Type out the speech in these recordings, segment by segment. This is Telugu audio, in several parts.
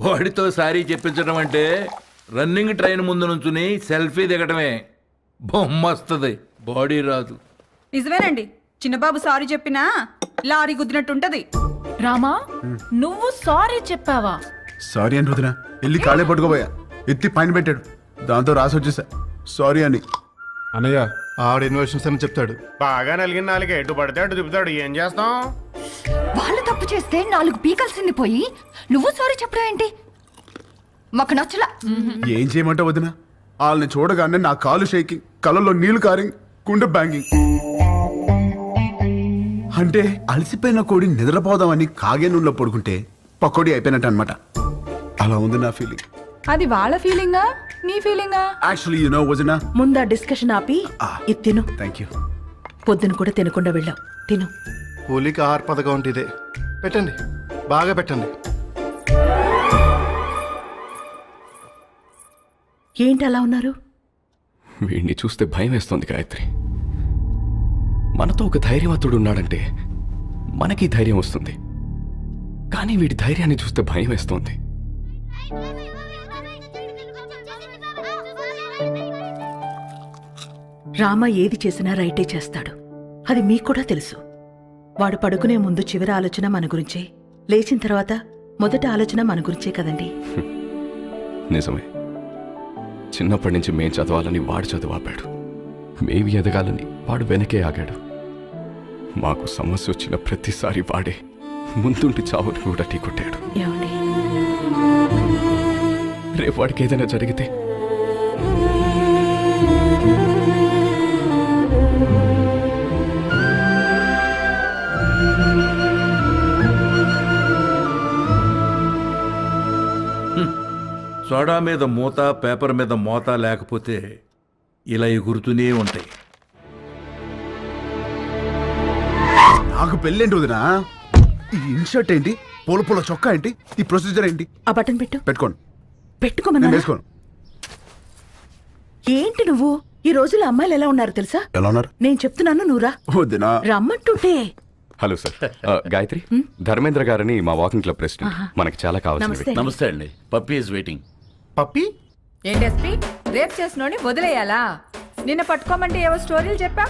వాడితో సారీ చెప్పించడం అంటే రన్నింగ్ ట్రైన్ ముందు నుంచుని సెల్ఫీ దిగటమే. బొమ్మ వస్తుంది, బాడీ రాదు. నిజమేనండి, చిన్నబాబు సారీ చెప్పినా లారీ గుద్దినట్టుంటది. రామా నువ్వు సారీ చెప్పావా? సారీ అని రుదిన వెళ్ళి కాళ్ళే పట్టుకోబోయా, ఎత్తి పైన పెట్టాడు, దాంతో రాసి వచ్చేసా సారీ అని. అన్నయ్య ఆవిడ ఇన్వెషన్స్ అని చెప్తాడు. బాగా నలిగిన నాలుగు ఎటు పడితే అటు తిప్పుతాడు. ఏం చేస్తాం? వాళ్ళు తప్పు చేస్తే 4 పీకల్సింది పోయి నువ్వు సారీ చెప్పడం ఏంటి? మాకు నచ్చలా. ఏం చేయమంటావు వదిన? వాళ్ళని చూడగానే నా కాలు షేకింగ్, కళ్ళల్లో నీళ్లు కారింగ్, గుండె బ్యాంగింగ్. అంటే అలసిపోయిన కోడి నిద్రపోదామని కాగే నూనెలో పడుకుంటే పకోడీ అయిపోయినట్టు అనమాట. అలా ఉంది నా ఫీలింగ్. అది వాళ్ళ ఫీలింగా నీ ఫీలింగా? యాక్చువల్లీ యు నో వదిన, ముందా డిస్కషన్ ఆపి ఇది తిను. Thank you. పొద్దున కూడా తినకుండా వెళ్ళావు, తిను. కూలికి ఆహార పథకం అంటే ఇదే. పెట్టండి, బాగా పెట్టండి. ఏంటి అలా ఉన్నారు? వీడిని చూస్తే భయం వేస్తోంది గాయత్రి. మనతో ఒక ధైర్యవంతుడు ఉన్నాడంటే మనకి ధైర్యం వస్తుంది, కానీ వీడి ధైర్యాన్ని చూస్తే భయం వేస్తోంది. రామ ఏది చేసినా రైటే చేస్తాడు, అది మీకు కూడా తెలుసు. వాడు పడుకునే ముందు చివరి ఆలోచన మన గురించే, లేచిన తర్వాత మొదటి ఆలోచన మన గురించే కదండి. నిజమే, చిన్నప్పటి నుంచి మేం చదవాలని వాడు చదువు ఆపాడు, మేవి ఎదగాలని వాడు వెనకే ఆగాడు. మాకు సమస్య వచ్చిన ప్రతిసారి వాడే ముందుంటి చావుని కూడా ఢీకొట్టాడు. ఏమండి, రేపు వాడికి ఏదైనా జరిగితే సోడా మీద మూత, పేపర్ మీద మోత లేకపోతే ఇలా ఎగురుతూనే ఉంటాయి. నాకు పెళ్ళేంటి వదినా? ఈ ఇన్షర్ట్ ఏంటి, పూల పూల చొక్కా ఏంటి, ఈ ప్రొసీజర్ ఏంటి? ఆ బటన్ పెట్టు. పెట్టుకోండి. పెట్టుకోమన్నా. నేను వేసుకోను. ఏంటి నువ్వు? ఈ రోజుల్లో అమ్మాయిలు ఎలా ఉన్నారు తెలుసా? ఎలా ఉన్నారు? నేను చెప్తున్నాను, నువ్వురా. వదినా రమ్మంటుంటే. హలో సార్, గాయత్రి, ధర్మేంద్ర గారని మా వాకింగ్ క్లబ్ ప్రెసిడెంట్. మనకి చాలా కావాల్సింది. నమస్తే. నమస్తే అండి. Puppy is waiting. పప్పి ఏంటి ఎస్పీ, రేప్ చేసినోని వదిలేయాలా? నిన్న పట్టుకోమంటే ఏవో స్టోరీలు చెప్పా,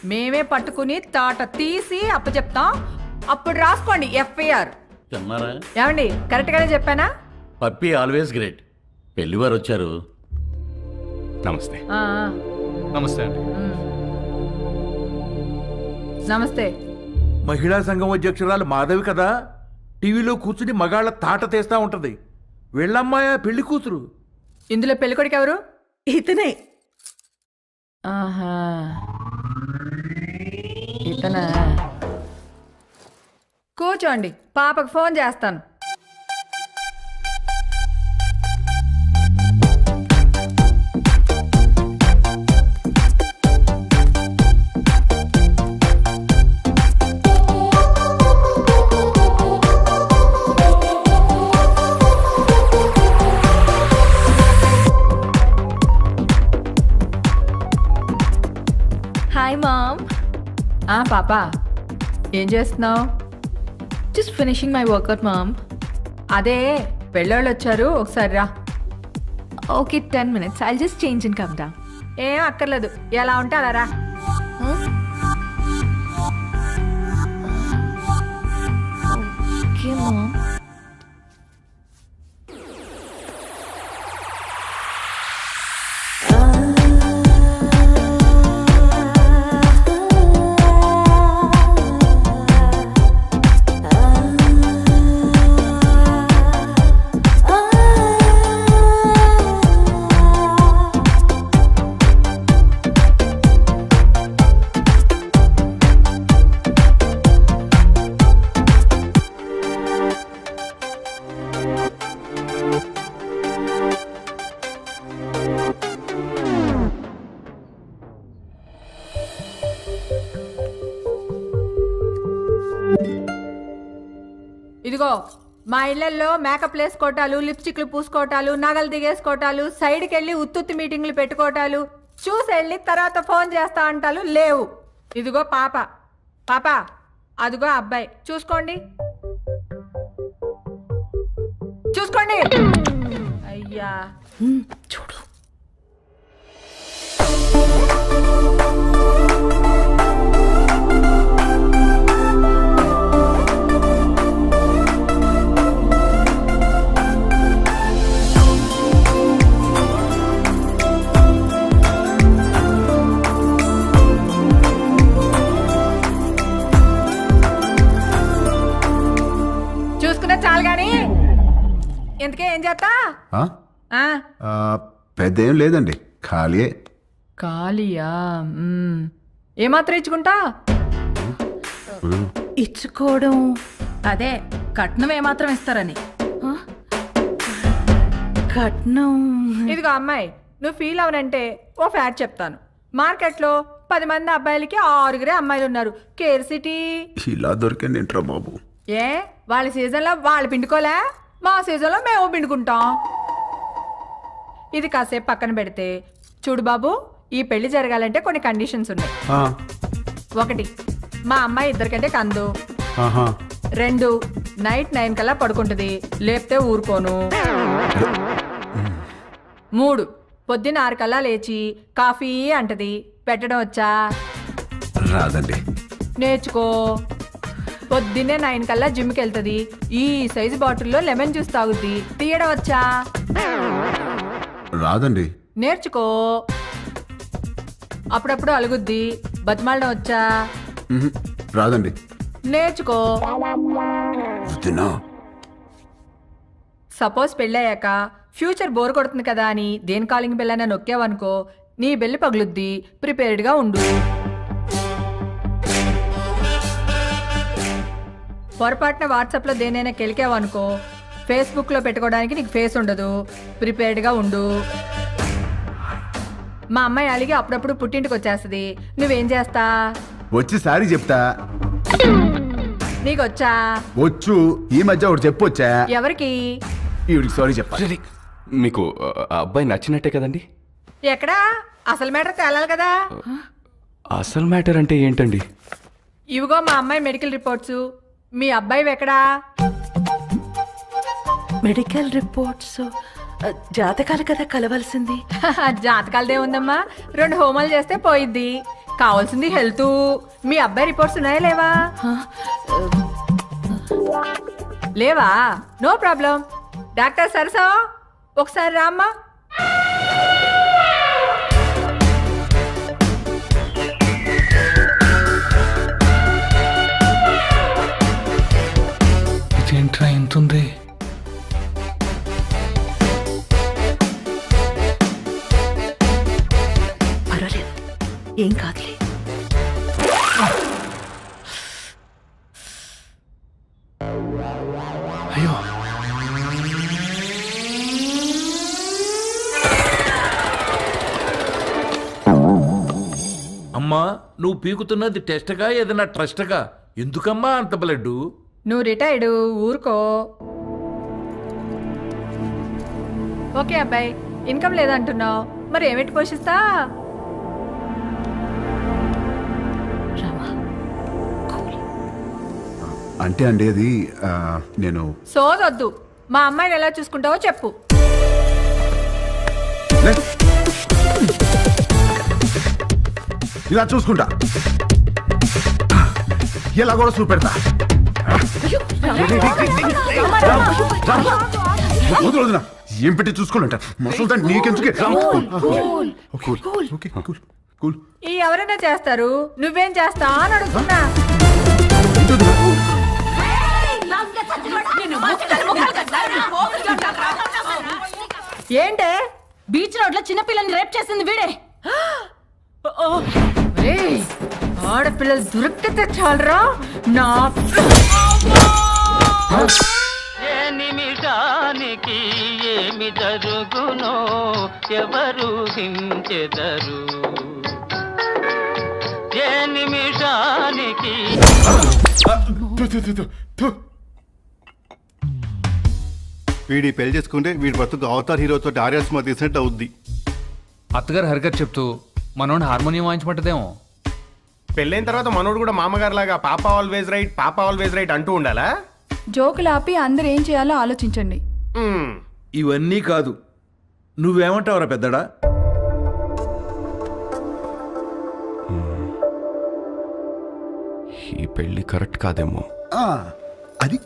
మేమే పట్టుకుని తాట తీసి అప్పచెప్తాం. అప్పుడు రాసుకోండి ఎఫ్ఐఆర్. అన్నారా? ఏమండి, కరెక్ట్ గానే చెప్పానా? Puppy always great. పెళ్లివారు వచ్చారు. నమస్తే. ఆ, నమస్తే అండి. నమస్తే. మహిళా సంఘం అధ్యక్షురాలు మాధవి కదా, టీవీలో కూర్చుని మగాళ్ళ తాట తీస్తా ఉంటది. వీళ్ళమ్మాయ పెళ్లి కూతురు. ఇందులో పెళ్ళికొడుకు ఎవరు? ఇతనే. ఆహా, ఇతనా? కూర్చోండి, పాపకు ఫోన్ చేస్తాను. Hi mom. పాప, ఏం చేస్తున్నావు? Just finishing my workout mom. అదే పెళ్ళోళ్ళు వచ్చారు, ఒకసారి రా. Okay, 10 minutes. I'll just change and come down. ఏం అక్కర్లేదు, ఎలా ఉంటే అలా రా. Okay, mom. ఇదిగో, మా ఇళ్లలో మేకప్ వేసుకోవటాలు, లిప్స్టిక్లు పూసుకోవటాలు, నగలు దిగేసుకోవటాలు, సైడ్కి వెళ్ళి ఉత్తుత్తి మీటింగ్లు పెట్టుకోవటాలు, చూసి వెళ్ళి తర్వాత ఫోన్ చేస్తా అంటాలు లేవు. ఇదిగో పాప, పాప అదిగో అబ్బాయి, చూసుకోండి. చూసుకోండి. అయ్యా చూడు. చూసుకున్నా చాలు గాని ఎందుకే ఏం చేస్తా? ఆ? ఆ, ఆ, పెద్ద ఏం లేదండి, ఖాళీయే. ఖాళీయా? ఏమాత్రం ఇచ్చుకుంటా? ఇచ్చుకోవడం అదే కట్నం ఏమాత్రం ఇస్తారని. కట్నం ఇదిగో అమ్మాయి, నువ్వు ఫీల్ అవనంటే ఓ ఫ్యాక్ట్ చెప్తాను. మార్కెట్లో 10 మంది అబ్బాయిలకి 6 అమ్మాయిలు ఉన్నారు. Care city. ఇలా దొరికింది ఏంట్రా బాబు. ఏ వాళ్ళ సీజన్లో వాళ్ళు పిండుకోలే, మా సీజన్లో మేము పిండుకుంటాం. ఇది కాసేపు పక్కన పెడితే చూడు బాబు, ఈ పెళ్లి జరగాలంటే కొన్ని కండిషన్స్ ఉన్నాయి. ఆ, 1, మా అమ్మాయి ఇద్దరికంటే కందు. ఆహా. 2, నైట్ 9 కల్లా పడుకుంటుంది, లేపితే ఊరుకోను. 3, పొద్దున్న 6 కల్లా లేచి కాఫీ అంటది. పెట్టడం వచ్చా? రాదండి. నేర్చుకో. పొద్దున్నే 9 కల్లా జిమ్కి వెళ్తుంది. ఈ సైజు బాటిల్లో లెమన్ జ్యూస్ తాగుద్ది. తీయడం వచ్చా? రాదండి. నేర్చుకో. అప్పుడప్పుడు అలుగుద్ది. బతిమాలడం వచ్చా? మ్హూ. రాదండి. నేర్చుకో. వద్దునా. సపోజ్ పెళ్ళయ్యాక ఫ్యూచర్ బోర్ కొడుతుంది కదా అని దేని కాలింగ్ బెల్ అయినా నొక్కావనుకో, నీ బెల్లి పగులుద్ది. ప్రిపేర్డ్గా ఉండు. పొరపాటున వాట్సాప్లో దేనైనా కెలికావనుకో, ఫేస్బుక్లో పెట్టుకోవడానికి నీకు ఫేస్ ఉండదు. ప్రిపేర్డ్గా ఉండు. మా అమ్మాయి అలిగి అప్పుడప్పుడు పుట్టింటికి వచ్చేస్తుంది. నువ్వేం చేస్తా? వచ్చి సారీ చెప్తా. నీకు వచ్చా? వచ్చు. ఈ మధ్య ఒకటి చెప్పొచ్చా? ఎవరికి? ఈవిడికి సారీ చెప్పాలి. మీకు ఆ అబ్బాయి నచ్చినట్టే కదండి? ఎక్కడా? అసలు మ్యాటర్ తేలాలి కదా. అసలు మ్యాటర్ అంటే ఏంటండి? ఇవిగో మా అమ్మాయి మెడికల్ రిపోర్ట్స్. మీ అబ్బాయి ఎక్కడా? మెడికల్ రిపోర్ట్స్ జాతకాలు కదా కలవాల్సింది. జాతకాలదే ఉందమ్మా, 2 హోమాలు చేస్తే పోయిద్ది. కావాల్సింది హెల్త్. మీ అబ్బాయి రిపోర్ట్స్ ఉన్నాయా లేవా? లేవా? No problem. డాక్టర్ సరసా ఒకసారి రామ్మా. ఇదేంట్రా ఎంతుంది? పర్వాలేదు, ఏం కాదులే. అయ్యో, అమ్మా, నువ్వు పీకుతున్నది టెస్ట్గా ఏదైనా ట్రస్ట్గా? ఎందుకమ్మా అంత బ్లడ్? నువ్వు రిటైర్డ్, ఊరుకో. ఓకే అబ్బాయి, ఇన్కమ్ లేదంటున్నావు, మరి ఏమిటి పోషిస్తా? రామా, అంటే అండి అది నేను సోదొద్దు. మా అమ్మాయిని ఎలా చూసుకుంటావో చెప్పు. లే. ఇలా చూసుకుంటా, ఇలా కూడా చూపెడతా. వదిలేదునా? ఏం పెట్టి చూసుకోవాలంట మసలు నీకెందుకే? ఈ ఎవరైనా చేస్తారు, నువ్వేం చేస్తా అని అడుగుతున్నా. ఏంటే? బీచ్ రోడ్ లో చిన్నపిల్లని రేప్ చేసింది వీడే. ఒరేయ్, ఆడపిల్లలు దొరికితే చాలరా నా. ఏ నిమిషానికి ఏమి జరుగునో ఎవరు హించెదరు. ఏ నిమిషానికి వీడి పెళ్లి చేసుకుంటే వీడి బతుకు అవతార్ హీరోతో ఆర్యా సినిమా తీసినట్టు అవుద్ది. అత్తగారు హరికథ చెప్తూ మనోడిని హార్మోనియం వాయించమంటదేమో. పెళ్ళైన తర్వాత మనోడు కూడా మామగారు లాగా పాప ఆల్వేజ్ రైట్, పాప ఆల్వేజ్ రైట్ అంటూ ఉండాలా? జోకులు ఆపి అందరు ఏం చేయాలో ఆలోచించండి. మ్మ్. ఇవన్నీ కాదు, నువ్వేమంటావురా పెద్దడా? ఈ పెళ్లి కరెక్ట్ కాదేమో. ఆ, అది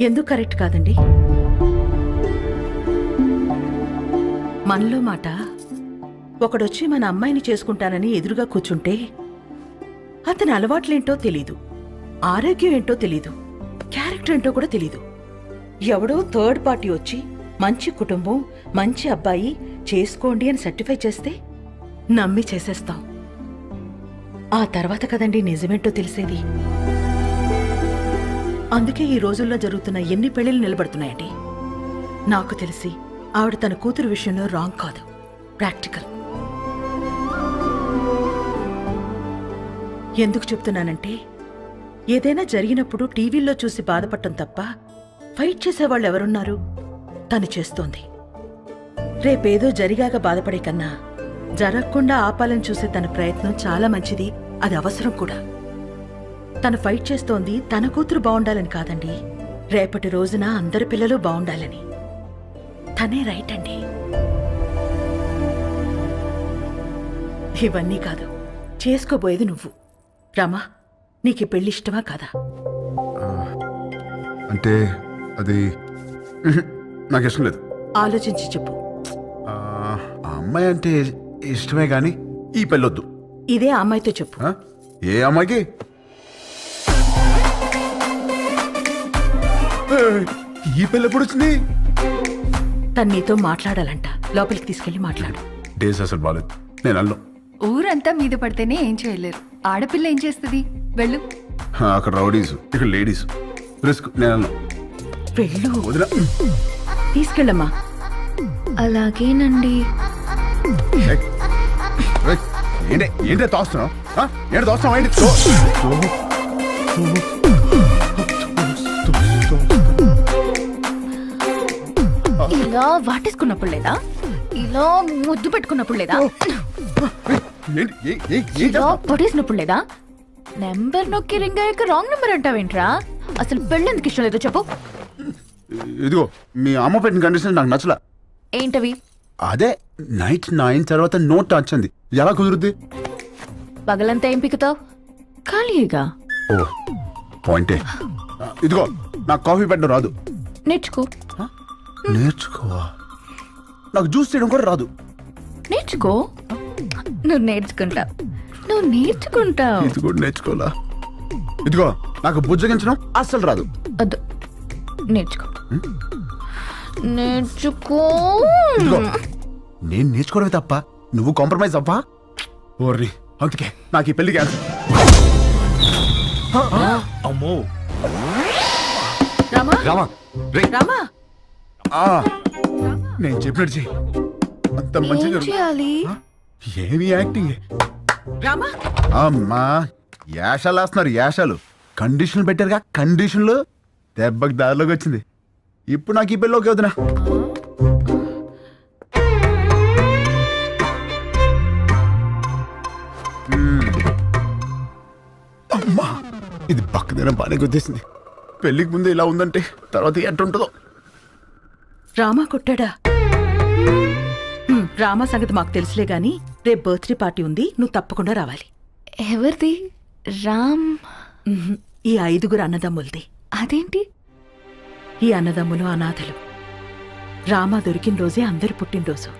ఎందుకు కరెక్ట్ కాదండి? మనలో మాట ఒకడొచ్చి మన అమ్మాయిని చేసుకుంటానని ఎదురుగా కూర్చుంటే అతని అలవాట్లేంటో తెలీదు, ఆరోగ్యం ఏంటో తెలీదు, క్యారెక్టర్ ఏంటో కూడా తెలీదు. ఎవడో థర్డ్ పార్టీ వచ్చి మంచి కుటుంబం, మంచి అబ్బాయి చేసుకోండి అని సర్టిఫై చేస్తే నమ్మి చేసేస్తాం. ఆ తర్వాత కదండి నిజమేంటో తెలిసేది. అందుకే ఈ రోజుల్లో జరుగుతున్న ఎన్ని పెళ్లిళ్ళు నిలబడుతున్నాయండి. నాకు తెలిసి ఆవిడ తన కూతురు విషయంలో రాంగ్ కాదు, ప్రాక్టికల్. ఎందుకు చెప్తున్నానంటే ఏదైనా జరిగినప్పుడు టీవీల్లో చూసి బాధపడటం తప్ప ఫైట్ చేసేవాళ్ళు ఎవరున్నారు? తను చేస్తోంది. రేపేదో జరిగాక బాధపడే కన్నా జరగకుండా ఆపాలని చూసే తన ప్రయత్నం చాలా మంచిది, అది అవసరం కూడా. తను ఫైట్ చేస్తోంది తన కూతురు బాగుండాలని కాదండి, రేపటి రోజున అందరి పిల్లలు బాగుండాలని. తనే రైట్ అండి. ఇవన్నీ కాదు, చేసుకోబోయేది నువ్వు. రామా, నీకు పెళ్లి ఇష్టమా కాదా? అంటే అది నాకు ఇష్టం లేదు. ఆలోచించి చెప్పు. ఆ అమ్మాయి అంటే ఇష్టమే కానీ ఈ పెళ్ళొద్దు. ఇదే ఆ అమ్మాయితో చెప్పు. ఆ? ఏ అమ్మాయికి? ఏయ్, ఈ పెళ్ళి ఎప్పుడు వచ్చింది? తను నీతో మాట్లాడాలంట, లోపలికి తీసుకెళ్లి మాట్లాడు. డేస్ అసలు బాలేదు, నేను అల్లం. ఊరంతా మీద పడితేనే ఏం చేయలేరు. ఆడపిల్ల ఏం చేస్తుంది? వెళ్ళు. అక్కడ రౌడీస్, ఇక్కడ లేడీస్. రిస్క్, నేను అల్లం. వెళ్ళు, వదిన. తీసుకెళ్ళమ్మా. అలాగేనండి. ఏయ్, ఏయ్, ఏంటే తోస్తున్నావు? ఏంటి తోస్తున్నావు? ఏంటి ఇలా వాటేసుకున్నప్పుడు లేదా? ఇలా ముద్దు పెట్టుకున్నప్పుడు లేదా? ఇలా పొడేసినప్పుడు లేదా? నెంబర్ నొక్కి రింగ్ అయ్యాక రాంగ్ నెంబర్ అంటావేంట్రా? అసలు పెళ్ళెందుకు ఇష్టం లేదో చెప్పు. ఇదిగో మీ అమ్మ పెట్టిన కండిషన్ నాకు నచ్చలా. ఏంటవి? అదే నైట్ 9 తర్వాత నో టచ్ అంది. ఎలా కుదురుద్ది? పగలంతా ఏం పిక్కుతావు? ఖాళీగా. ఓ పాయింటే. ఇదిగో నాకు కాఫీ పెట్టడం రాదు. నేర్చుకో. నేర్చుకోవా? నాకు జ్యూస్ చేయడం కూడా రాదు. నేర్చుకో. నువ్వు నేర్చుకుంటావు. నువ్వు నేర్చుకుంటావు. ఇది కూడా నేర్చుకోవాలా? ఇదిగో నాకు బుజ్జగించడం అస్సలు రాదు. వద్దు, నేర్చుకో. నేర్చుకో. ఇదిగో నేను నేర్చుకోవడమే తప్ప నువ్వు కాంప్రమైజ్ అవ్వా? ఓర్రి, అందుకే నాకు ఈ పెళ్లి క్యాన్సిల్. అమ్మో, రామా, రామా, రే. రామా, నేను చెప్పినట్టు చెయ్యి. అంత ఏం మంచిగా చేయాలి? ఏమి యాక్టింగ్. రామా. అమ్మా యాషాలు వేస్తున్నారు, యాషాలు. కండిషన్లు పెట్టారుగా, కండిషన్లు. దెబ్బకి దారిలోకి వచ్చింది. ఇప్పుడు నాకు ఈ పెళ్ళిలోకి వదినా. అమ్మా, ఇది పక్కదైనా బాగానే గుర్తేసింది. పెళ్లికి ముందు ఇలా ఉందంటే తర్వాత ఎట్టుంటుందో. రామా కొట్టాడా? రామా సంగతి మాకు తెలుసులే గాని రేపు బర్త్డే పార్టీ ఉంది, నువ్వు తప్పకుండా రావాలి. ఎవరిది? రామ్? ఈ 5 అన్నదమ్ములది. అదేంటి? ఈ అన్నదమ్ములు అనాథలు. రామ దొరికిన రోజే అందరి పుట్టినరోజు.